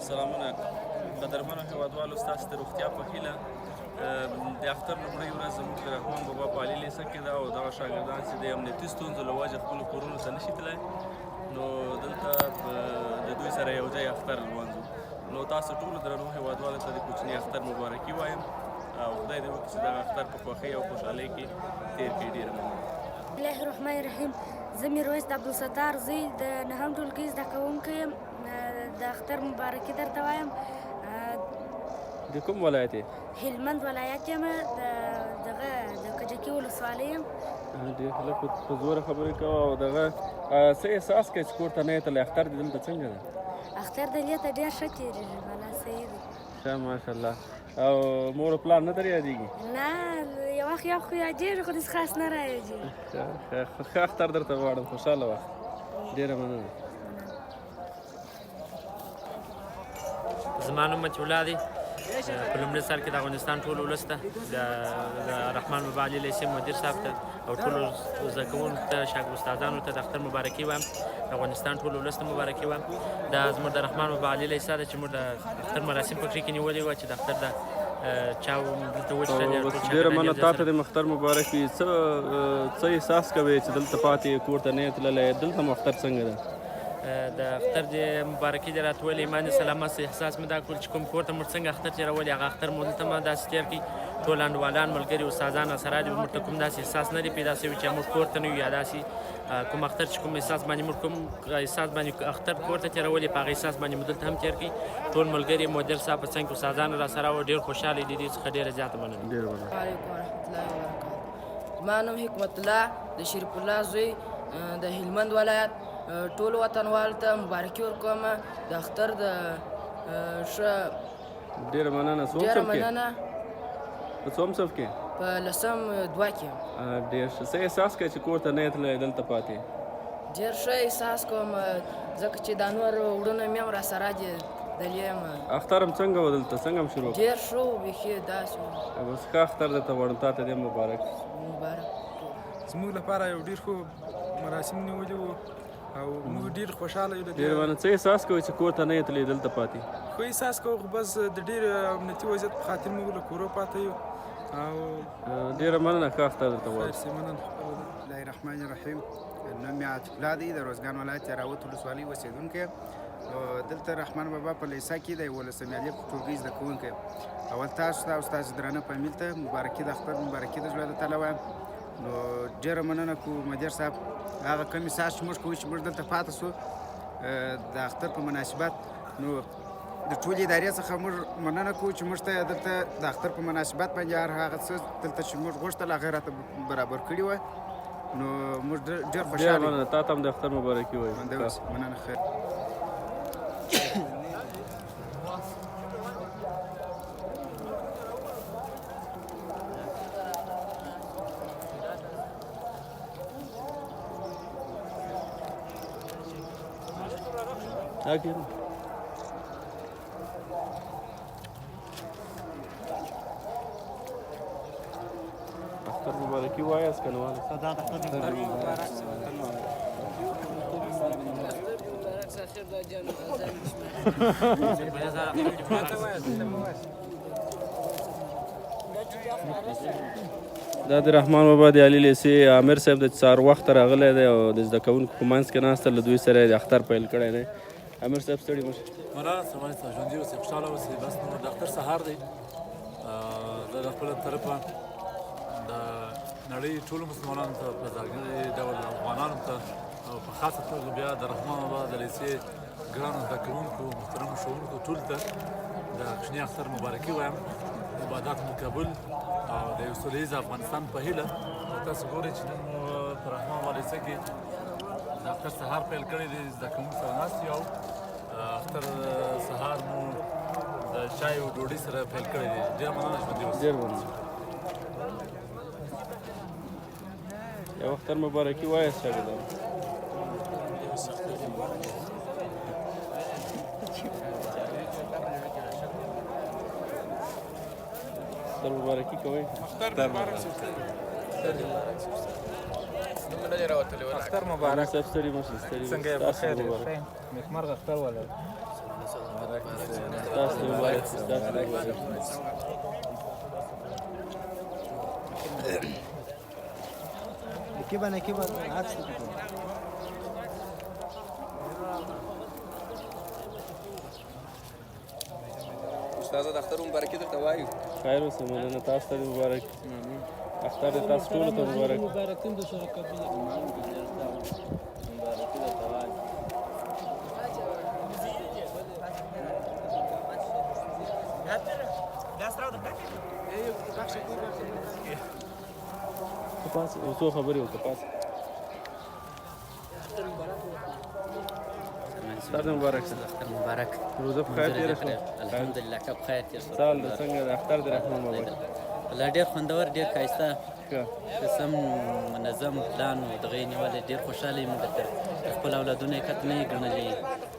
سلامونه قدرمنو هېوادوالو ستاسو د روغتیا په هیله د اختر لومړۍ ورځ زموږ د رحمان بابا په علي لیسه کې ده او دغه شاګردان چې د امنیتي ستونزو له وجې خپلو کورونو ته نشي تللی نو دلته د دوی سره یو ځای اختر لمانځو نو تاسو ټولو درنو هېوادوالو ته د کوچني اختر مبارکي وایم او خدای دې وکړي چې دغه اختر په خوښۍ او خوشحالۍ کې تېر کړي. ډېره مننه. بسم الله الرحمن الرحیم. زه میرویس عبدالستار زوی د نهم ټولګي زده کوونکی یم. د اختر مبارکي درته وایم. د کوم ولایت یې؟ هلمند ولایت یم. دغه د کجکي ولسوالۍ یم. ډېر هلک په زوره خبرې کوه او دغه څه احساس کوې چې کور ته نه یې تللی؟ اختر دې دلته څنګه ده؟ اختر دلته ډېر ښه تېرېږي. بلا صحیح دی. ښه ماشاءالله. او مور و پلار نه در یادېږي؟ نه یو وخت یو خو یادېږي خو داسې خاص نه رایادېږي. ښه اختر درته غواړم. خوشحاله وخت. ډېره مننه. زما نوم متي الله دی. په لومړي سر کې د افغانستان ټول ولس ته د رحمان بابا علي لیسې مدیر صاحب ته او ټولو زده کوونکو ته استادانو ته د اختر مبارکي وایم. د افغانستان ټول ولس ته مبارکي وایم. دا زموږ د رحمان بابا علي لیسه ده چې موږ د اختر مراسم په کې نیولې وه چې د اختر د چاو دلته وچېدلې. ډېره مننه. تا ته د اختر مبارک وي. څه احساس کوې چې دلته پاتې کور ته نه یې تللی؟ دلته مو اختر څنګه ده؟ د اختر د مبارکي دې راته ویلې ایمان سلامت احساس مې دا کول چې کوم کور ته موږ څنګه اختر تېرولي هغه اختر مو دلته ما داسې تېر کړي. ټول انډوالان ملګري استادان اسرار دي موږ ته کوم داسې احساس نه دی پیدا شوی چې موږ کور ته نه یو یا داسې کوم اختر چې کوم احساس باندې موږ کوم احساس باندې اختر کور ته تېرولي په هغه احساس باندې موږ دلته هم تېر کړي. ټول ملګري مدیر صاحب په څنګ کې استادان راسره وو. ډېر خوشحاله دي دې څخه ډېره زیاته مننه. السلام علیکم ورحمتالله وبرکاتو. زما نوم حکمت الله د شریف الله زوی د هلمند ولایت. ټولو وطنوالو ته مبارکي ورکوم د اختر د ښه. ډېره مننه. ډېره مننه. په څوم صف کې؟ په لسم دوه کې. ډېر ښه. څه احساس کوې چې کور ته نه یې تللی دلته پاتې؟ ډېر ښه احساس کوم ځکه چې دا نور وروڼه مې هم راسره دي دلې یم. اختر هم څنګه و دلته؟ څنګه هم شروع؟ ډېر ښه و بیخي داسې و. بس ښه اختر درته غواړم. تا ته دې مبارک. مبارک. زموږ لپاره یو ډېر ښه مراسم نیولي وو او موږ ډېر خوشحاله یو. ډېره مننه. څه احساس کوئ چې کور ته نه یې تللی دلته پاتې؟ ښه احساس کوو خو بس د ډېر امنیتي وضعیت په خاطر موږ له کورو پاته یو او ډېره مننه. ښه اختر درته غواړم. بسم الله الرحمن الرحیم. نوم مې عاطف الله دی. د روزګان ولایت یراوت ولسوالۍ اوسېدونکی. دلته رحمان بابا په لیسه کې د یولسم علي په ټولګي زده کوونکی. اول تاسو ته او ستاسو درانه فامیل ته مبارکي د اختر مبارکي د زړه له تله وایم. نو ډېره مننه کوو مدیر صاحب هغه کم احساس چې موږ کوو چې موږ دلته پاتې سو د اختر په مناسبت. نو د ټولې ادارې څخه موږ مننه کوو چې موږ ته دلته د اختر په مناسبت باندې هر هغه څه دلته چې موږ غوښتل هغه راته برابر کړي وه. نو موږ ډېر خوشحاله یو. ډېره مننه. تا ته هم د اختر مبارکي وایم. مننه. خیر. اختر مبارکي وایاست که نه وایاست؟ دا د رحمان بابا د علي لیسې امیر صاحب د سهار وخته راغلی دی او د زده کوونکو په منځ کې ناسته له دوی سره یې د اختر پیل کړی دی. امیر صاحب ستړي مه شئ. مرحبا ژوندي اوسئ خوشحاله اوسئ. بس نو د اختر سهار دی. زه د خپله طرفه د نړۍ ټولو مسلمانانو ته په ځانګړي ډول افغانانو ته او په خاصه توګه بیا د رحمان بابا د لیسې ګرانو زده کوونکو محترمو ښوونکو ټولو ته د کوچني اختر مبارکي وایم. عبادات مو قبول او د یو سوله ییز افغانستان په هیله. تاسو ګورئ چې نن مو په رحمان بابا لیسه کې د اختر سهار پیل کړی دی. زده کوونکي سره ناست یو اختر سهار مو د چای او ډوډۍ سره پیل کړی دی. ډېره مننه. ژوندي اوسئ. ډېر مننه. یو اختر مبارکي وایاست شاګردانو. اختر مبارکي کوئ. اختر مبارک. اختر مبارک. صاحب ستړي مه شئ. څنګه یې؟ بخیر. نیکمرغه اختر ولرئ. استاد د اختر مبارکي درته وایو. خیر اوسه مننه، تاسو ته مبارک. اختر دې تاسو ټولو ته مبارک. پاس یو څو خبرې وکړه پاس. اختر دې مبارک شه. اختر مبارک. روزه په خیر تېره شوه؟ الحمدلله ښه په خیر تېر شو. سال د څنګه د اختر دې رحمان بابا؟ والله ډېر خوندور، ډېر ښایسته، سم منظم پلان و. دغه یې نیولی، ډېر خوشحاله یم. د خپل اولادونو یې کت نه یې ګڼلي.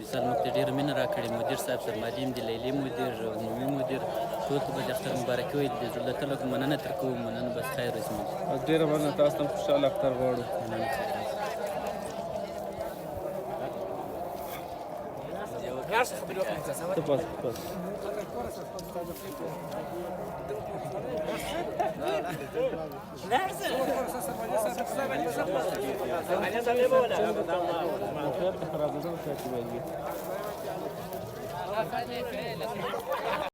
مثال موږ ته ډېره مینه راکړې. مدیر صاحب سرمالي یم، د لیلې مدیر، نومي مدیر، ټول ته به د اختر مبارکي وایي. د زړه له تله مننه ترې کوو. مننه، بس خیر زموږ. ډېره مننه، تاسو ته هم خوشحاله اختر غواړو. مننه. ته پاس پاس. خرابېدل